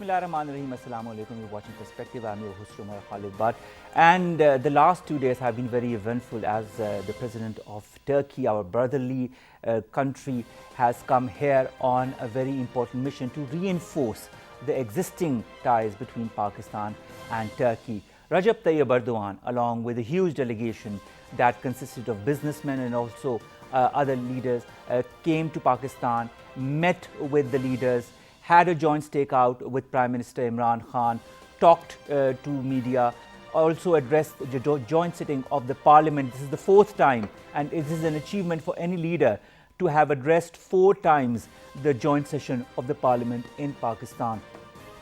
Bismillahirrahmanirrahim. Assalamu alaikum. You're watching Perspective. I'm your host, Umar Khalid Bhatt. And the last 2 days have been very eventful as the president of Turkey, our brotherly country, has come here on a very important mission to reinforce the existing ties between Pakistan and Turkey. Recep Tayyip Erdogan, along with a huge delegation that consisted of businessmen and also other leaders, came to Pakistan, met with the leaders, had a joint stakeout with Prime Minister Imran Khan, talked to media, also addressed the joint sitting of the parliament. This is the 4th time, and it is an achievement for any leader to have addressed 4 times the joint session of the parliament in Pakistan.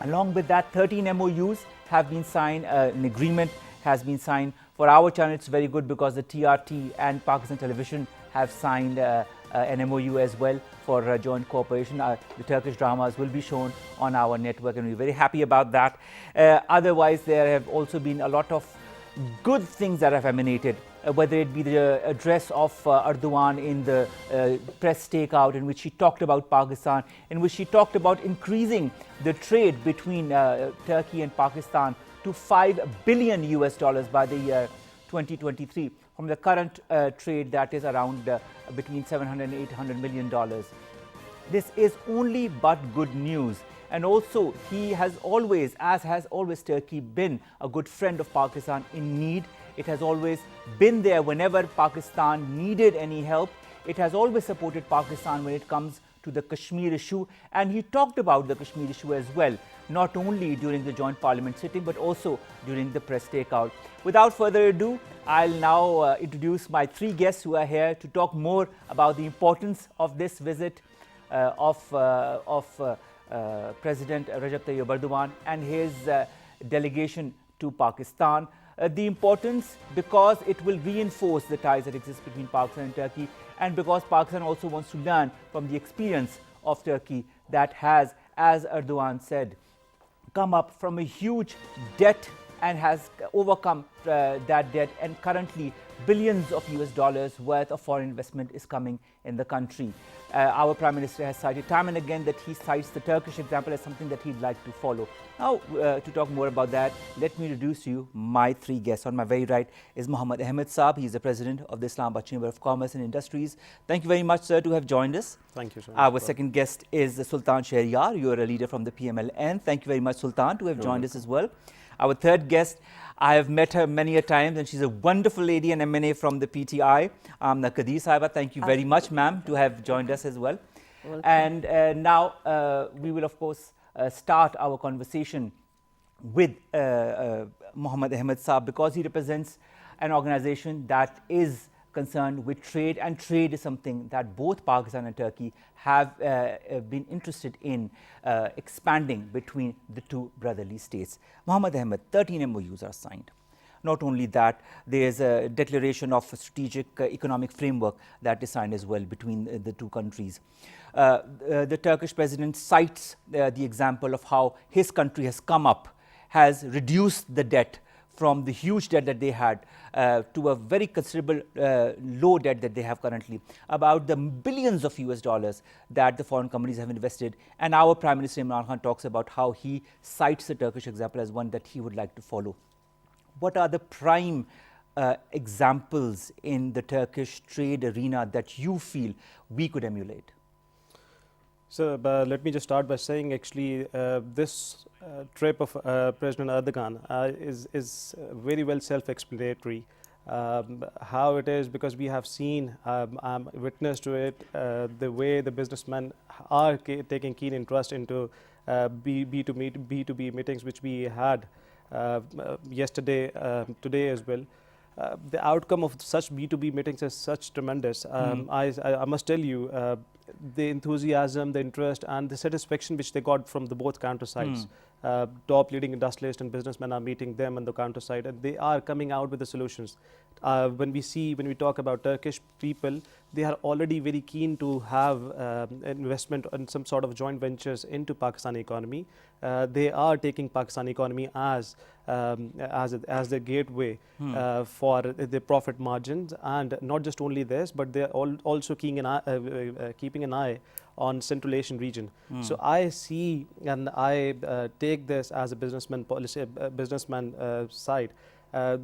Along with that, 13 MOUs have been signed, an agreement has been signed. For our channel, it's very good because the TRT and Pakistan Television have signed an MOU as well for joint cooperation. The Turkish dramas will be shown on our network, and we're very happy about that. Otherwise, there have also been a lot of good things that have emanated, whether it be the address of Erdogan in the press stakeout, in which he talked about Pakistan, in which he talked about increasing the trade between Turkey and Pakistan to $5 billion by the year 2023, from the current trade that is around between $700 and $800 million. This is only but good news. And also, he has always, as has always Turkey, been a good friend of Pakistan in need. It has always been there whenever Pakistan needed any help. It has always supported Pakistan when it comes to the Kashmir issue. And he talked about the Kashmir issue as well, not only during the joint parliament sitting, but also during the press stakeout. Without further ado, I'll now introduce my 3 guests who are here to talk more about the importance of this visit of President Recep Tayyip Erdogan and his delegation to Pakistan. The importance because it will reinforce the ties that exist between Pakistan and Turkey, and because Pakistan also wants to learn from the experience of Turkey that has, as Erdogan said, come up from a huge debt and has overcome that debt, and currently billions of US dollars worth of foreign investment is coming in the country. Our Prime Minister has cited time and again that he cites the Turkish example as something that he'd like to follow. Now, to talk more about that, let me introduce to you my 3 guests. On my very right is Mohammad Ahmed Saab. He is the President of the Islamabad Chamber of Commerce and Industries. Thank you very much, sir, to have joined us. Thank you, sir. Our second guest is Sultan Shahryar. You are a leader from the PMLN. Thank you very much, Sultan, to have joined us as well. Our third guest, I have met her many a times, and she's a wonderful lady, an MNA from the PTI, Amna Qadir Saiba. Thank you very much, ma'am, to have joined us as well. Welcome. And now we will, of course, start our conversation with Mohammad Ahmed Saab, because he represents an organization that is concerned with trade, and trade is something that both Pakistan and Turkey have been interested in expanding between the 2 brotherly states. Mohammad Ahmed, 13 MOUs are signed. Not only that, there is a declaration of a strategic economic framework that is signed as well between the 2 countries. The Turkish president cites the example of how his country has come up, has reduced the debt from the huge debt that they had to a very considerable low debt that they have currently, about the billions of US dollars that the foreign companies have invested. And our Prime Minister Imran Khan talks about how he cites the Turkish example as one that he would like to follow. What are the prime examples in the Turkish trade arena that you feel we could emulate? So let me just start by saying, actually, this trip of President Erdogan is very well self-explanatory. How it is, because we have seen, I'm witness to it, the way the businessmen are taking keen interest into B2B meetings, which we had yesterday, today as well. The outcome of such B2B meetings is such tremendous. I must tell you, the enthusiasm, the interest, and the satisfaction which they got from the both counter sides. Top leading industrialists and businessmen are meeting them on the counter side, and they are coming out with the solutions. When we talk about Turkish people, they are already very keen to have investment and some sort of joint ventures into Pakistani economy. They are taking Pakistani economy as the gateway for the profit margins, and not just only this, but they are also keeping an eye on Central Asian region. So I see and I take this as a businessman policy, side.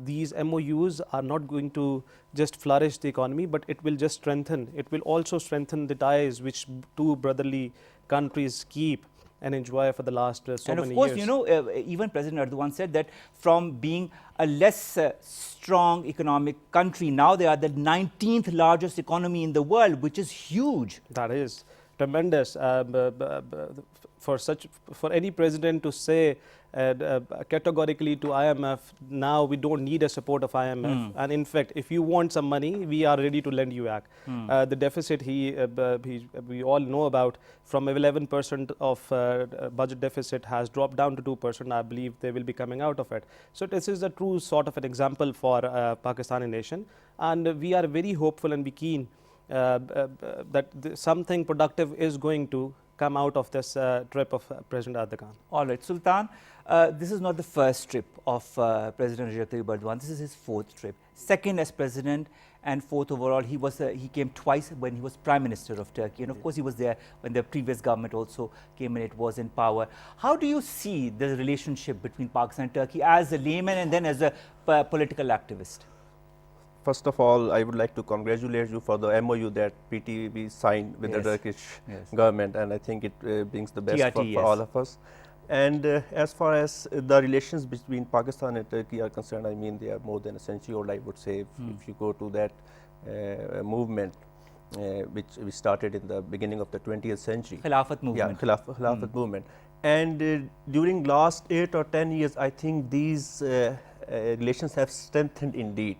These MOUs are not going to just flourish the economy, but it will just strengthen. It will also strengthen the ties which two brotherly countries keep and enjoy for the last so many years. And of course, you know, even President Erdogan said that from being a less strong economic country, now they are the 19th largest economy in the world, which is huge. That is tremendous for any president to say categorically to IMF, now we don't need a support of IMF, and in fact, if you want some money, we are ready to lend you back. The deficit we all know about, from 11% of budget deficit has dropped down to 2%. I believe they will be coming out of it. So this is a true sort of an example for Pakistani nation, and we are very hopeful and be keen that something productive is going to come out of this trip of President Erdogan. All right, Sultan, this is not the first trip of President Recep Tayyip Erdogan. This is his fourth trip, second as president and fourth overall. He came twice when he was Prime Minister of Turkey, and of course he was there when the previous government also came and it was in power. How do you see the relationship between Pakistan and Turkey as a layman and then as a political activist? First of all, I would like to congratulate you for the MOU that PTB signed with the Turkish government, and I think it brings the best for all of us. And as far as the relations between Pakistan and Turkey are concerned, I mean, they are more than a century old, I would say. If you go to that movement, which we started in the beginning of the 20th century. Khilafat movement. Yeah, Khilafat movement. And during last 8 or 10 years, I think these relations have strengthened indeed.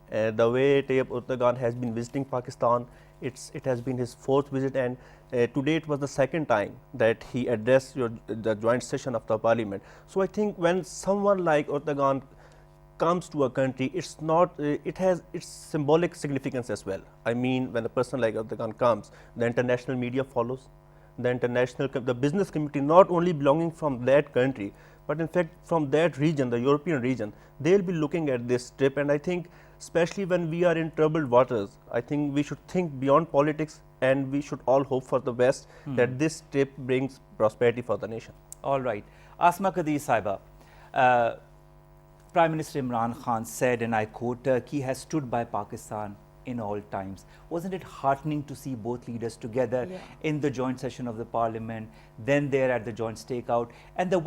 The way Tayyip Erdogan has been visiting Pakistan, it has been his fourth visit, and today it was the second time that he addressed the joint session of the parliament. So I think when someone like Erdogan comes to a country, it's not, it has its symbolic significance as well. I mean, when a person like Erdogan comes, the international media follows, the business community, not only belonging from that country, but in fact from that region, the European region, they'll be looking at this trip. And I think especially when we are in troubled waters, I think we should think beyond politics, and we should all hope for the best, that this trip brings prosperity for the nation. All right. Asma Qadir Saiba, Prime Minister Imran Khan said, and I quote, Turkey has stood by Pakistan in all times. Wasn't it heartening to see both leaders together in the joint session of the parliament, then there at the joint stakeout, and the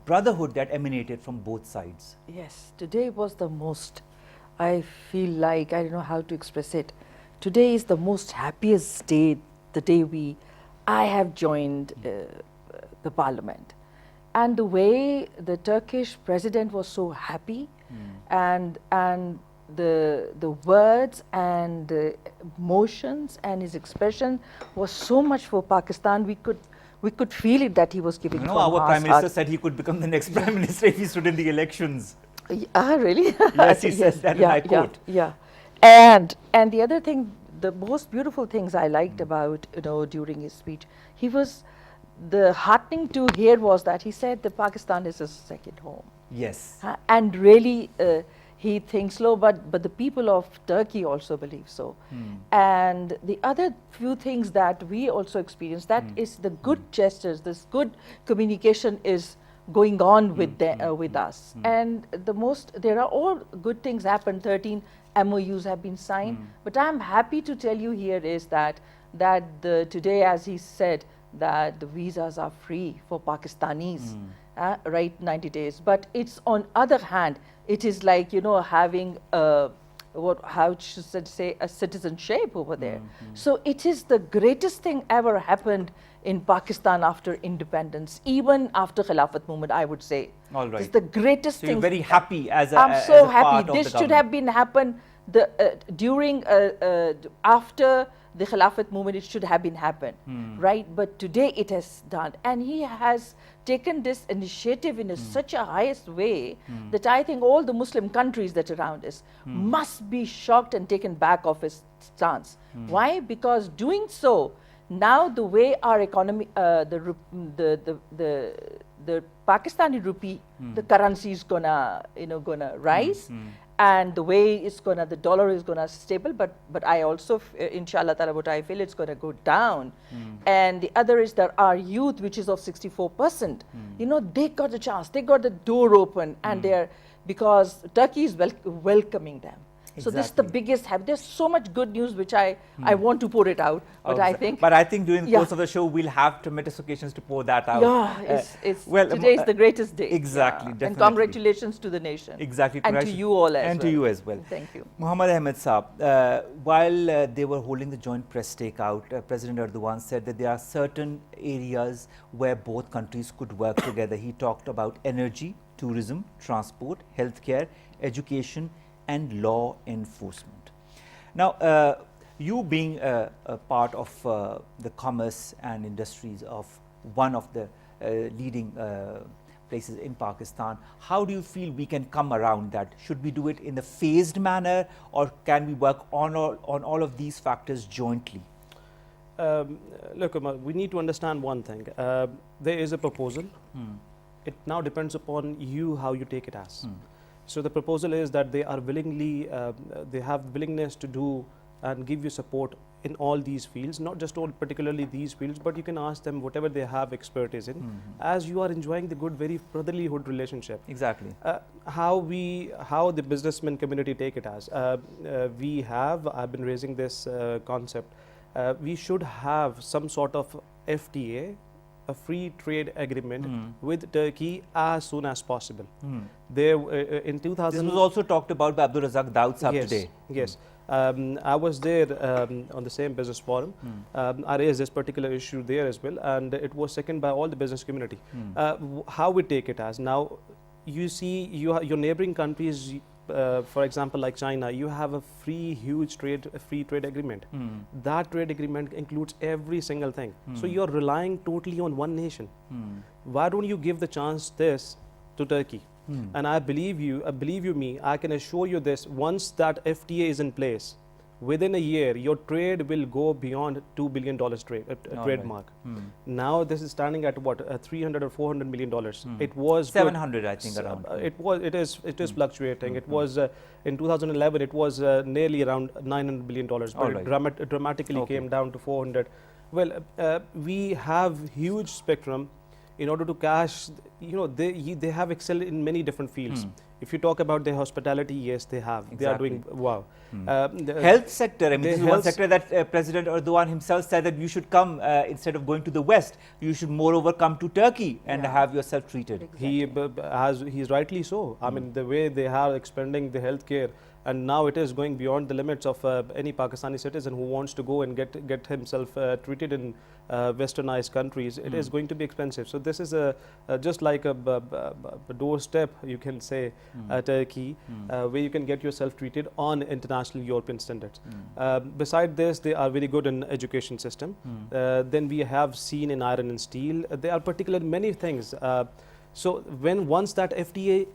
brotherhood that emanated from both sides? Yes, today was the most, I feel like, I don't know how to express it. Today is the most happiest day, the day I have joined the parliament. And the way the Turkish president was so happy, and the words and the emotions and his expression was so much for Pakistan. We could feel it that he was giving. You know, our Prime Minister said he could become the next Prime Minister if he stood in the elections. Really? Yes, he said that, and I quote. Yeah. And the other thing, the most beautiful things I liked about, during his speech, the heartening to hear was that he said that Pakistan is his second home. Yes. And really, he thinks so, but the people of Turkey also believe so. And the other few things that we also experience, that is the good gestures, this good communication is going on with us. And there are all good things happen. 13 MOUs have been signed. But I'm happy to tell you here is that today, as he said, that the visas are free for Pakistanis, right, 90 days. But it's on other hand, it is like, having how should I say, a citizenship over there. So it is the greatest thing ever happened in Pakistan after independence, even after Khilafat movement, I would say. All right. It's the greatest thing. You're very happy as a I'm so as a happy. part of This the should have been happen after the Khilafat movement, it should have been happened, right? But today it has done. And he has taken this initiative in such a highest way that I think all the Muslim countries that are around us must be shocked and taken back of his stance. Why? Because doing so, now the way our economy, the Pakistani rupee, the currency is gonna rise, and the way it's gonna, the dollar is gonna stable. But I also, inshallah ta'ala, what I feel it's gonna go down. And the other is that our youth, which is of 64%, they got a chance, they got the door open, and they're, because Turkey is welcoming them. So this is the biggest there's so much good news which I want to pour it out, but I think during the course of the show we'll have tremendous occasions to pour that out. Yeah, today is the greatest day. Exactly, yeah. definitely. And congratulations to the nation. Exactly. And to you all as well. And to you as well. Thank you. Muhammad Ahmed Saab, while they were holding the joint press takeout, President Erdogan said that there are certain areas where both countries could work together. He talked about energy, tourism, transport, healthcare, education, and law enforcement. Now, you being a part of the commerce and industries of one of the leading places in Pakistan, how do you feel we can come around that? Should we do it in a phased manner, or can we work on all of these factors jointly? Look, Umar, we need to understand one thing. There is a proposal. It now depends upon you how you take it as. So the proposal is that they are willingly, they have willingness to do and give you support in all these fields, not just all particularly these fields, but you can ask them whatever they have expertise in, as you are enjoying the good, very brotherlyhood relationship. Exactly. How the businessman community take it as. I've been raising this concept. We should have some sort of FTA, a free trade agreement with Turkey as soon as possible. There, in 2000, this was also talked about by Abdul Razak Daud Saab today. Yes, I was there on the same business forum. I raised this particular issue there as well, and it was seconded by all the business community. How we take it as now, you see, your neighboring countries. For example, like China, you have a free trade agreement. That trade agreement includes every single thing. So you're relying totally on one nation. Why don't you give the chance this to Turkey? And I believe you me, I can assure you this, once that FTA is in place, within a year, your trade will go beyond $2 billion trade mark. Now this is standing at what, $300 or $400 million. It was 700, I think, around. It is fluctuating. It was in 2011. It was nearly around $900 billion, but it dramatically came down to 400. Well, we have huge spectrum. In order to cash, they have excelled in many different fields. If you talk about their hospitality, yes, they have. Exactly. They are doing wow. The health sector, I mean, this is one sector that President Erdogan himself said that you should come, instead of going to the West, you should moreover come to Turkey and have yourself treated. Exactly. He's rightly so. I mean, the way they are expanding the healthcare, and now it is going beyond the limits of any Pakistani citizen who wants to go and get himself treated in westernized countries. It is going to be expensive. So this is just like a doorstep, you can say, Turkey, where you can get yourself treated on international European standards. Beside this, they are very good in education system. Then we have seen in iron and steel. There are particular many things. So once that FTA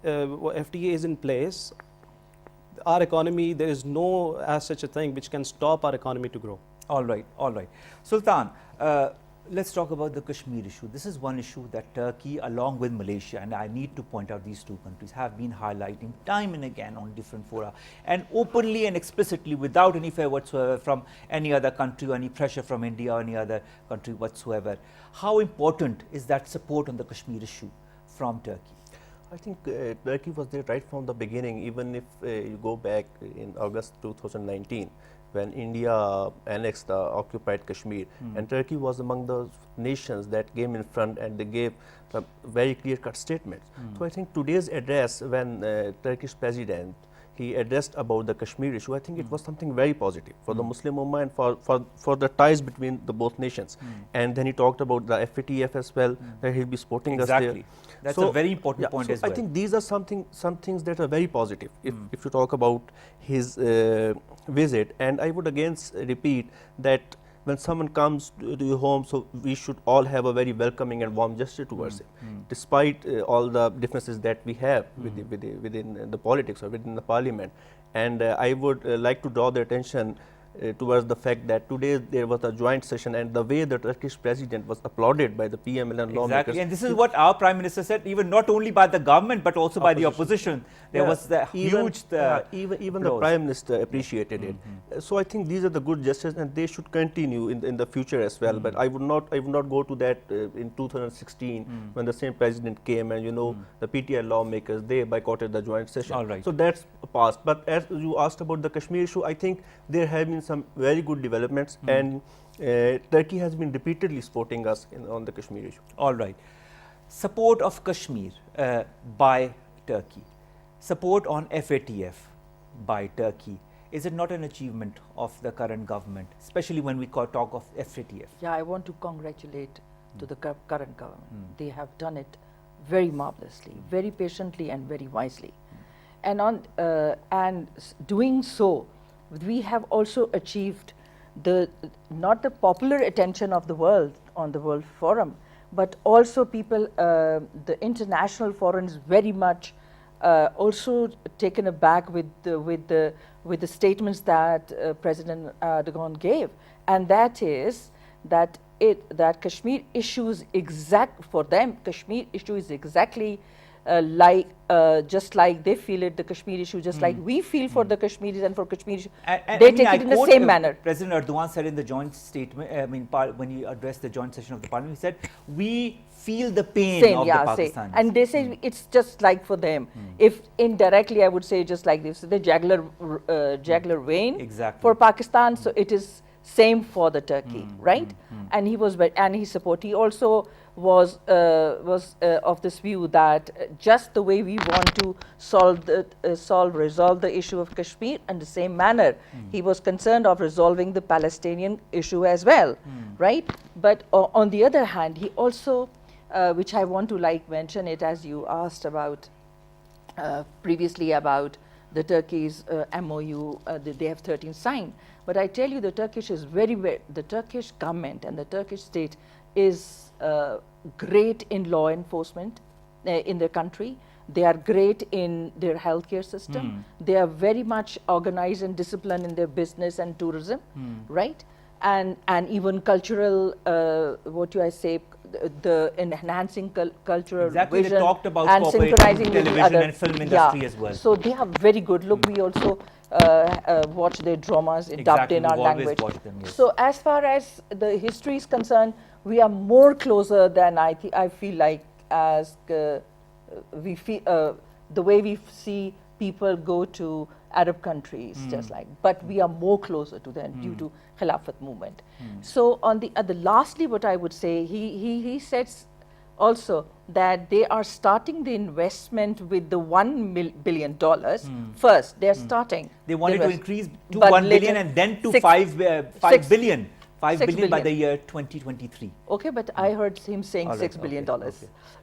is in place, our economy, there is no as such a thing which can stop our economy to grow. All right. Sultan, let's talk about the Kashmir issue. This is one issue that Turkey, along with Malaysia, and I need to point out these two countries, have been highlighting time and again on different fora, and openly and explicitly, without any fear whatsoever from any other country or any pressure from India or any other country whatsoever. How important is that support on the Kashmir issue from Turkey? I think Turkey was there right from the beginning, even if you go back in August 2019, when India annexed occupied Kashmir, and Turkey was among the nations that came in front and they gave very clear-cut statements. So I think today's address, when Turkish president, he addressed about the Kashmir issue, I think it was something very positive for the Muslim Ummah and for the ties between the both nations. And then he talked about the FATF as well, that he'll be supporting us there. Exactly. That's a very important point as well. I think these are some things that are very positive if you talk about his visit. And I would again repeat that when someone comes to your home, so we should all have a very welcoming and warm gesture towards him, despite all the differences that we have within the politics or within the parliament. And I would like to draw the attention towards the fact that today there was a joint session, and the way the Turkish president was applauded by the PML and lawmakers. Exactly, and this is what our Prime Minister said, even not only by the government but also by the opposition. There was the huge even the Prime Minister appreciated it. So I think these are the good gestures, and they should continue in the future as well. But I would not go to that in 2016 when the same president came, and the PTI lawmakers, they boycotted the joint session. All right. So that's past. But as you asked about the Kashmir issue, I think there have been some very good developments, and Turkey has been repeatedly supporting us on the Kashmir issue. All right. Support of Kashmir by Turkey, support on FATF by Turkey. Is it not an achievement of the current government, especially when we talk of FATF? Yeah, I want to congratulate to the current government. They have done it very marvelously, very patiently and very wisely. And doing so, we have also achieved not the popular attention of the world on the World Forum, but also people, the international forum is very much also taken aback with the statements that President Erdogan gave, and that is that Kashmir issue is for them. Kashmir issue is exactly just like they feel it, the Kashmir issue, just like we feel for the Kashmiris and for Kashmir issue. They take it in the same manner. President Erdogan said in the joint statement, when he addressed the joint session of the parliament, he said, we feel the pain of the Pakistanis. And they say it's just like for them. If indirectly, I would say just like this, the jugular vein for Pakistan, so it is same for the Turkey, right? And he was, and he support. He also was of this view that just the way we want to resolve the issue of Kashmir in the same manner, he was concerned of resolving the Palestinian issue as well, right? But on the other hand, he also, which I want to mention it as you asked about previously about the Turkey's MOU, they have 13 signed. But I tell you, the Turkish government and the Turkish state is great in law enforcement in their country. They are great in their healthcare system. They are very much organized and disciplined in their business and tourism, right? And even cultural, the enhancing cultural vision, they talked about and synchronizing with the other and film industry as well. So they are very good. Look, we also watch their dramas dubbed in our language. So as far as the history is concerned, we are more closer than I feel like, as we feel the way we see people go to Arab countries, just like, but we are more closer to them due to Khilafat movement. So on the lastly, what I would say, he says also that they are starting the investment with the $1 billion first. They are starting. They wanted to increase to 1 billion and then to 5 billion. 5 billion by the year 2023. Okay, but I heard him saying $6 billion,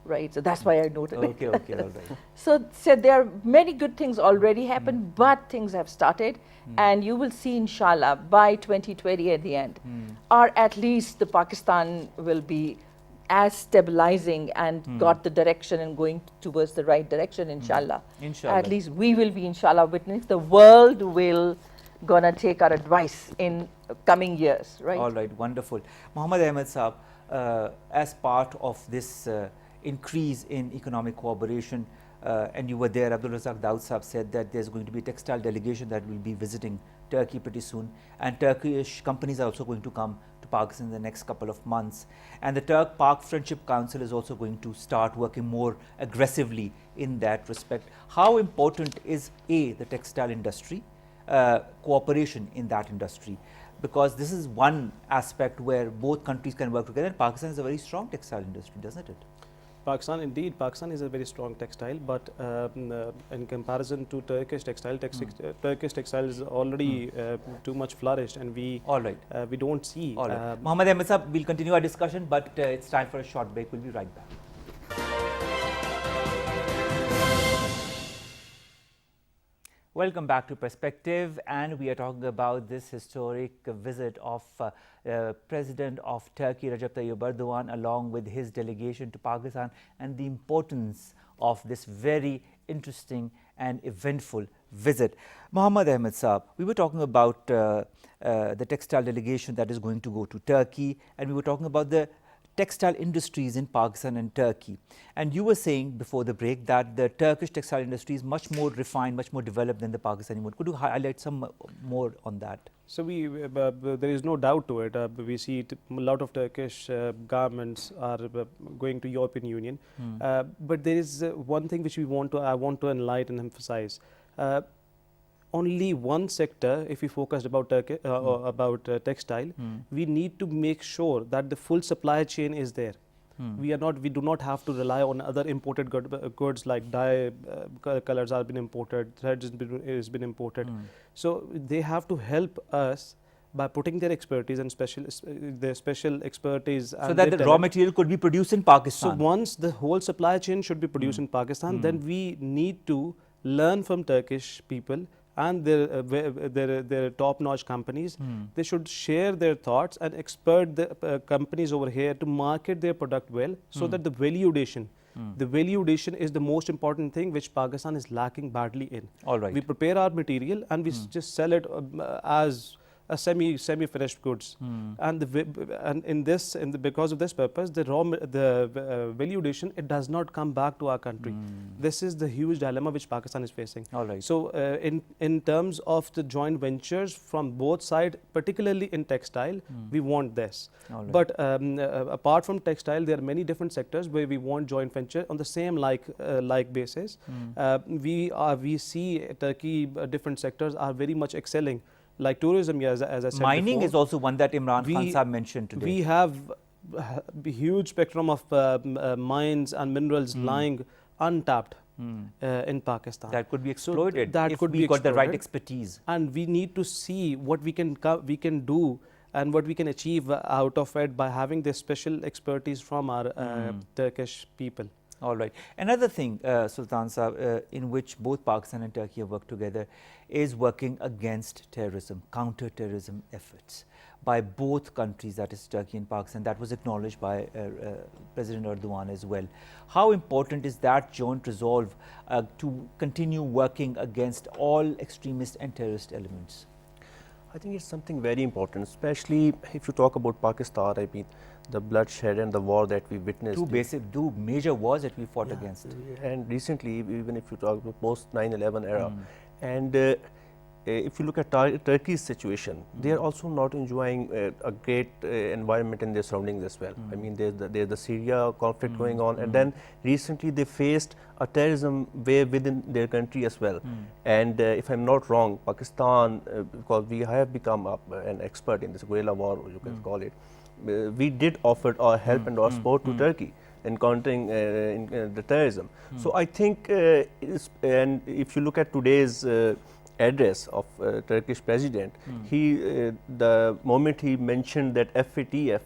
right? So that's why I noted it. Okay, all right. So there are many good things already happened, but things have started, and you will see, inshallah, by 2020 at the end, or at least the Pakistan will be as stabilizing and got the direction and going towards the right direction, inshallah. At least we will be, inshallah, witness. The world will gonna take our advice in coming years, right? All right, wonderful. Muhammad Ahmed Saab, as part of this increase in economic cooperation, and you were there, Abdul Razak Daud Saab said that there's going to be a textile delegation that will be visiting Turkey pretty soon, and Turkish companies are also going to come to Pakistan in the next couple of months. And the Turk-Pak Friendship Council is also going to start working more aggressively in that respect. How important is the textile industry, cooperation in that industry? Because this is one aspect where both countries can work together. Pakistan is a very strong textile industry, doesn't it? Pakistan is a very strong textile, but in comparison to Turkish textile, Turkish textile is already too much flourished, and All right. we don't see. All right. Mohammad Ahmed Saab, we'll continue our discussion, but it's time for a short break. We'll be right back. Welcome back to Perspective, and we are talking about this historic visit of President of Turkey, Recep Tayyip Erdogan, along with his delegation to Pakistan, and the importance of this very interesting and eventful visit. Mohammad Ahmed Saab, we were talking about the textile delegation that is going to go to Turkey, and we were talking about the textile industries in Pakistan and Turkey. And you were saying before the break that the Turkish textile industry is much more refined, much more developed than the Pakistani one. Could you highlight some more on that? So there is no doubt to it. We see a lot of Turkish garments are going to European Union. But there is one thing which I want to enlighten and emphasize. Only one sector, if we focused about Turkey, textile, we need to make sure that the full supply chain is there. We do not have to rely on other imported goods like dye, colors have been imported, threads has been imported. So they have to help us by putting their expertise and their special expertise. So that the raw material could be produced in Pakistan. So once the whole supply chain should be produced in Pakistan, then we need to learn from Turkish people and their top-notch companies. They should share their thoughts and expert the companies over here to market their product well, so that the value addition is the most important thing which Pakistan is lacking badly in. All right. We prepare our material and we just sell it as a semi-finished goods, and because of this purpose, the value addition, it does not come back to our country. This is the huge dilemma which Pakistan is facing. All right. So in terms of the joint ventures from both sides, particularly in textile, we want this. All right. But apart from textile, there are many different sectors where we want joint venture on the same like basis. We see Turkey, different sectors are very much excelling. Like tourism, as I said mining before, is also one that Imran Khan Saab mentioned today. We have a huge spectrum of mines and minerals lying untapped in Pakistan. That could be exploited if we got the right expertise. And we need to see what we can do and what we can achieve out of it by having this special expertise from our Turkish people. All right. Another thing, Sultan Saab, in which both Pakistan and Turkey have worked together is working against terrorism, counter-terrorism efforts by both countries, that is Turkey and Pakistan. That was acknowledged by President Erdogan as well. How important is that joint resolve to continue working against all extremist and terrorist elements? I think it's something very important, especially if you talk about Pakistan. I mean, the bloodshed and the war that we witnessed. Two major wars that we fought against. And recently, even if you talk about post 9/11 era, and if you look at Turkey's situation, they are also not enjoying a great environment in their surroundings as well. I mean, there's the Syria conflict going on, and then recently they faced a terrorism wave within their country as well. And if I'm not wrong, Pakistan, because we have become an expert in this guerrilla war, you can call it, we did offer our help and our support to Turkey in countering the terrorism. So I think, and if you look at today's address of Turkish president, the moment he mentioned that FATF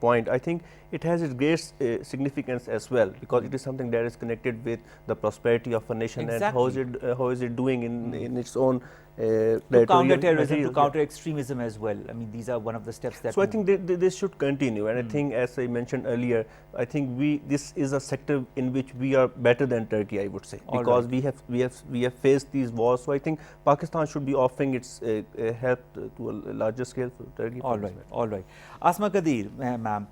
point, I think it has its great significance as well, because it is something that is connected with the prosperity of a nation. Exactly. And how is it doing in its own to counter terrorism, to counter extremism as well. I mean, these are one of the steps that. So I think this should continue, and I think, as I mentioned earlier, I think this is a sector in which we are better than Turkey, I would say, because we have faced these wars. So I think Pakistan should be offering its help to a larger scale for Turkey. All right. Asma Kadir, ma'am,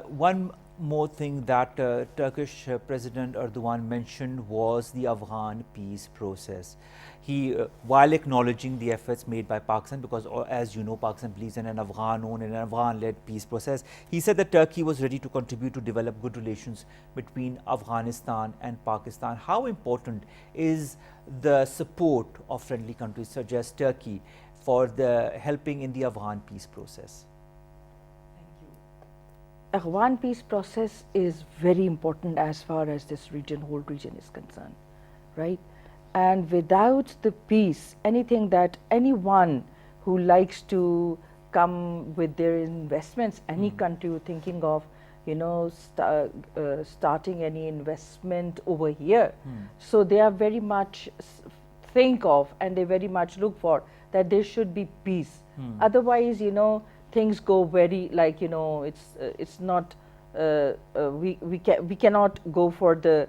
one more thing that Turkish President Erdogan mentioned was the Afghan peace process. He, while acknowledging the efforts made by Pakistan, because as you know, Pakistan believes in an Afghan-owned and an Afghan-led peace process, he said that Turkey was ready to contribute to develop good relations between Afghanistan and Pakistan. How important is the support of friendly countries such as Turkey for the helping in the Afghan peace process? Afghan peace process is very important as far as this whole region is concerned, right? And without the peace, anything that anyone who likes to come with their investments, any country thinking of, you know, starting any investment over here, so they are very much think of, and they very much look for that there should be peace. Otherwise, you know, things go very, like, you know, it's not we cannot go for the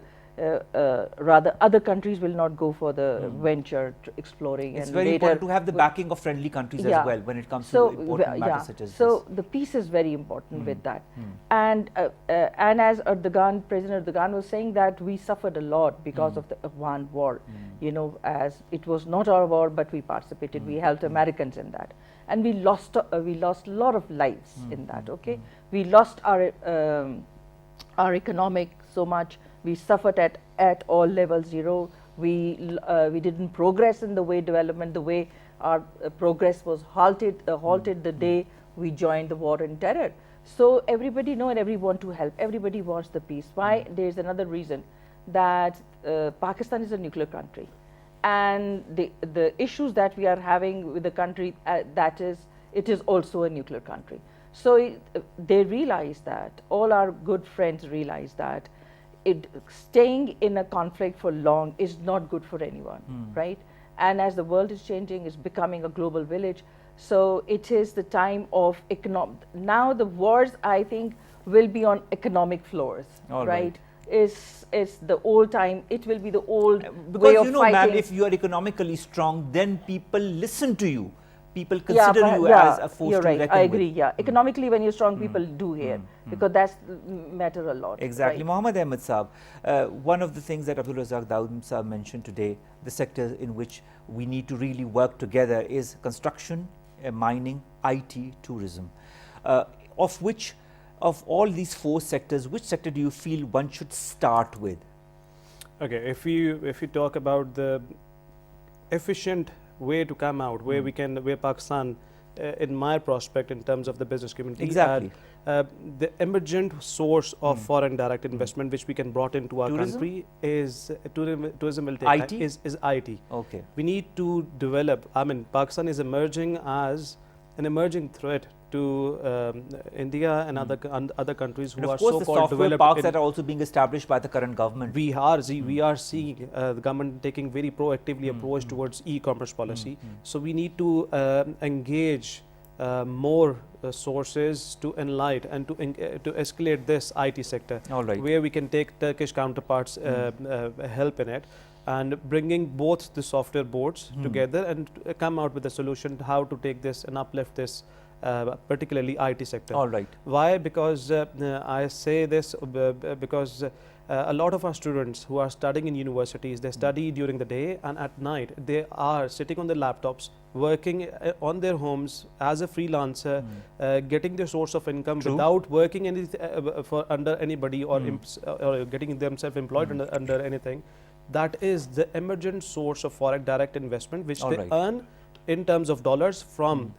rather other countries will not go for the venture exploring. It's and very later important to have the backing of friendly countries as well when it comes to important matters such as so this. the peace is very important with that. And as Erdogan, President Erdogan was saying that we suffered a lot because of the Afghan war. You know, as it was not our war, but we participated. We helped Americans in that, and we lost a lot of lives in that. Okay, we lost our economic so much. We suffered at all levels. You know, we didn't progress in the way development, the way our progress was halted the day we joined the war in terror. So everybody know and everyone to help. Everybody wants the peace. Why? There's another reason that Pakistan is a nuclear country, and the issues that we are having with the country it is also a nuclear country. So they realize that, all our good friends realize that staying in a conflict for long is not good for anyone, right? And as the world is changing, it's becoming a global village. So it is the time of now the wars, I think, will be on economic floors, right? It's the old time. It will be the old way of you know, fighting. ma'am, if you are economically strong, then people listen to you. People consider you as a force you're to right. reckon I agree. with. Yeah, economically, when you're strong, people do here because that's matter a lot. Exactly. Right? Mohammad Ahmed Saab, one of the things that Abdul Razak Dawood Saab mentioned today, the sectors in which we need to really work together is construction, mining, IT, tourism. Of all these four sectors, which sector do you feel one should start with? Okay, if you talk about the efficient way to come out, where Pakistan, in my prospect, in terms of the business community, Exactly. The emergent source of foreign direct investment which we can brought into our Tourism? country is tourism will take IT? time, is IT. Okay. We need to develop, I mean, Pakistan is emerging as an emerging threat to India and other countries And who of are course, the so-called software developed. parks that are also being established by the current government. We are seeing the government taking very proactively approach towards e-commerce policy. So we need to engage more sources to enlighten and to escalate this IT sector, All right. where we can take Turkish counterparts help in it, and bringing both the software boards together and come out with a solution how to take this and uplift this. Particularly IT sector. All right. Why? Because I say this because a lot of our students who are studying in universities, they study during the day, and at night they are sitting on their laptops, working on their homes as a freelancer, getting their source of income without working under anybody or getting themselves employed under anything. That is the emergent source of foreign direct investment, which they earn in terms of dollars from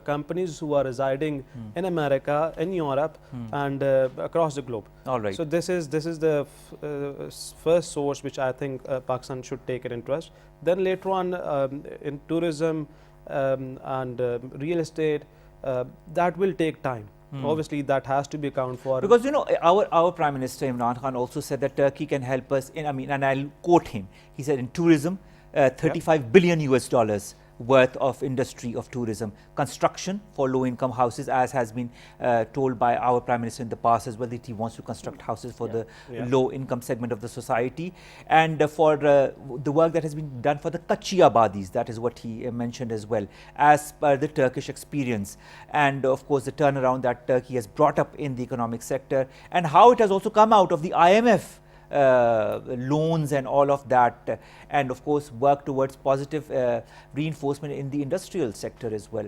companies who are residing in America, in Europe, and across the globe. All right. So this is the first source which I think Pakistan should take an interest. Then later on in tourism and real estate, that will take time. Obviously, that has to be accounted for. Because you know, our Prime Minister Imran Khan also said that Turkey can help us in, and I'll quote him. He said in tourism, 35 billion US dollars worth of industry of tourism, construction for low-income houses, as has been told by our Prime Minister in the past as well, that he wants to construct houses for the low-income segment of the society, and for the work that has been done for the Kachi Abadis, that is what he mentioned as well, as per the Turkish experience, and of course the turnaround that Turkey has brought up in the economic sector, and how it has also come out of the IMF loans and all of that, and of course work towards positive reinforcement in the industrial sector as well.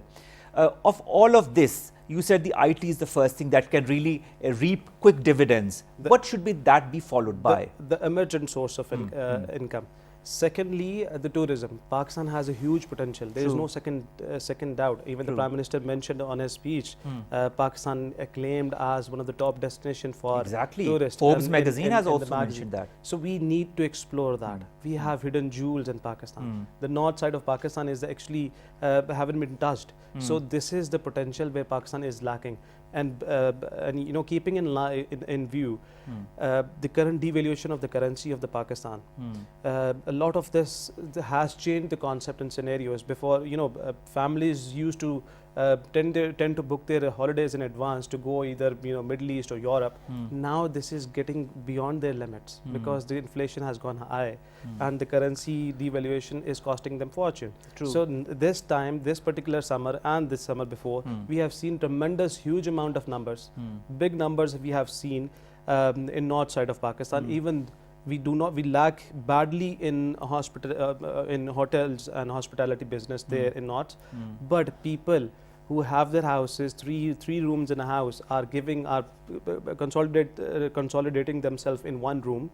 Of all of this, you said the IT is the first thing that can really reap quick dividends. What should that be followed by? The emergent source of income. Secondly, the tourism. Pakistan has a huge potential. There is True. no second doubt. Even True. the Prime Minister mentioned on his speech, Pakistan acclaimed as one of the top destination for Exactly. tourists. Forbes and magazine has the also magazine. mentioned that. So we need to explore that. We have hidden jewels in Pakistan. The north side of Pakistan is actually haven't been touched. So this is the potential where Pakistan is lacking. And you know, keeping in view the current devaluation of the currency of the Pakistan, a lot of this has changed the concept and scenarios. Before, you know, families used to tend to book their holidays in advance to go either, you know, Middle East or Europe. Now this is getting beyond their limits because the inflation has gone high and the currency devaluation is costing them fortune. True. So this time, this particular summer and this summer before, we have seen tremendous huge amount of numbers, big numbers we have seen in north side of Pakistan. Even we lack badly in in hotels and hospitality business there in north, but people who have their houses, three rooms in a house, are consolidating themselves in one room,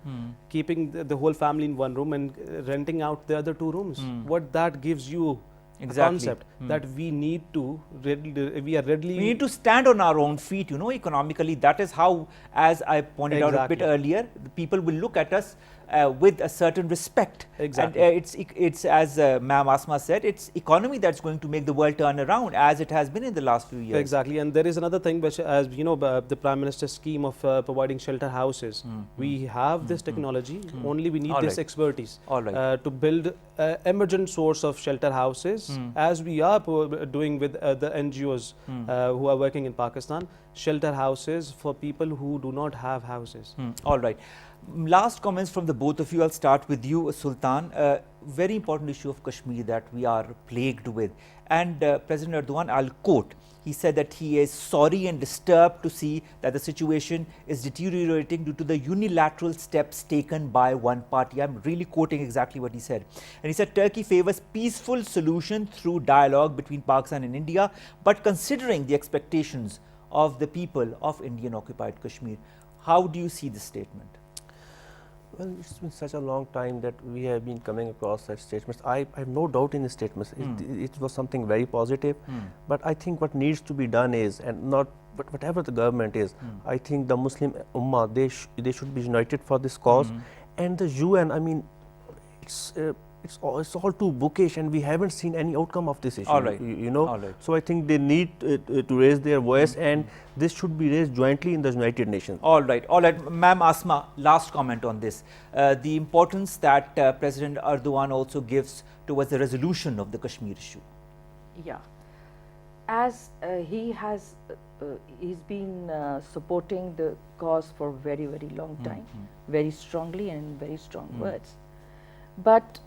keeping the whole family in one room and renting out the other 2 rooms. What that gives you Exactly. a concept that we need to We need to stand on our own feet, you know, economically. That is how, as I pointed out a bit Exactly. earlier, the people will look at us with a certain respect. Exactly. And it's as Ma'am Asma said, it's economy that's going to make the world turn around, as it has been in the last few years. Exactly, and there is another thing which, as you know, the Prime Minister's scheme of providing shelter houses. We have this technology, only we need All this right. expertise All right. to build emergent source of shelter houses, as we are doing with the NGOs who are working in Pakistan, shelter houses for people who do not have houses. All right. Last comments from the both of you. I'll start with you, Sultan. Very important issue of Kashmir that we are plagued with. And President Erdogan, I'll quote, he said that he is sorry and disturbed to see that the situation is deteriorating due to the unilateral steps taken by one party. I'm really quoting exactly what he said. And he said Turkey favors peaceful solution through dialogue between Pakistan and India, but considering the expectations of the people of Indian occupied Kashmir. How do you see this statement? Well, it's been such a long time that we have been coming across such statements. I have no doubt in the statements. It was something very positive. But I think what needs to be done is, and not but whatever the government is, I think the Muslim Ummah, they should be united for this cause. And the UN, I mean, it's all too bookish, and we haven't seen any outcome of this issue. All right. You know. All right. So I think they need to raise their voice, and this should be raised jointly in the United Nations. All right, all right. Ma'am Asma, last comment on this. The importance that President Erdogan also gives towards the resolution of the Kashmir issue. Yeah, as he's been supporting the cause for a very, very long time, very strongly and in very strong words. But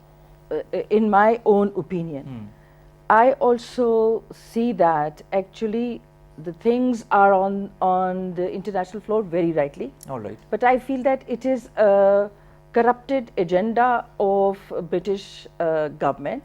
in my own opinion, I also see that actually the things are on the international floor very rightly. All right. But I feel that it is a corrupted agenda of British government.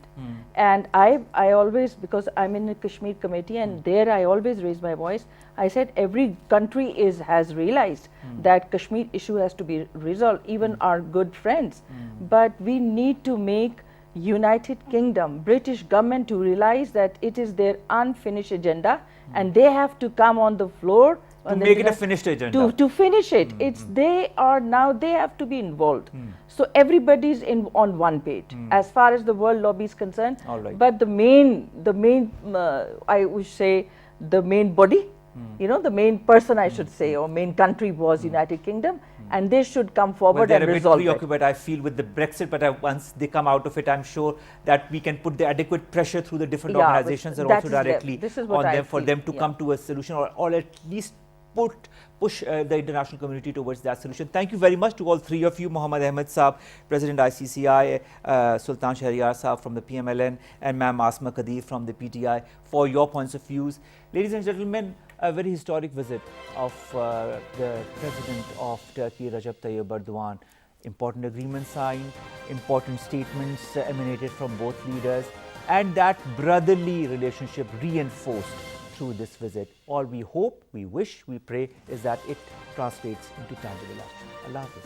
And I always, because I'm in the Kashmir committee, and there I always raise my voice, I said every country has realized that Kashmir issue has to be resolved, even our good friends. But we need to make United Kingdom, British government to realize that it is their unfinished agenda, and they have to come on the floor To make it a finished agenda. to finish it. It's they have to be involved. So everybody's on one page as far as the World Lobby is concerned. All right. But the main I would say the main body, you know, the main person I should say, or main country was United Kingdom, and they should come Well, forward they're and a bit resolve it. preoccupied, I feel, with the Brexit, but once they come out of it, I'm sure that we can put the adequate pressure through the different Yeah, organizations and that also is the- directly this is what on I them for feel, them to yeah. come to a solution, or at least push the international community towards that solution. Thank you very much to all three of you, Mohammad Ahmed Saab, President ICCI, Sultan Shahryar Saab from the PMLN, and Ma'am Asma Qadir from the PTI for your points of views. Ladies and gentlemen, a very historic visit of the President of Turkey, Recep Tayyip Erdogan. Important agreements signed, important statements emanated from both leaders, and that brotherly relationship reinforced through this visit. All we hope, we wish, we pray is that it translates into tangible action. Allah Hafiz.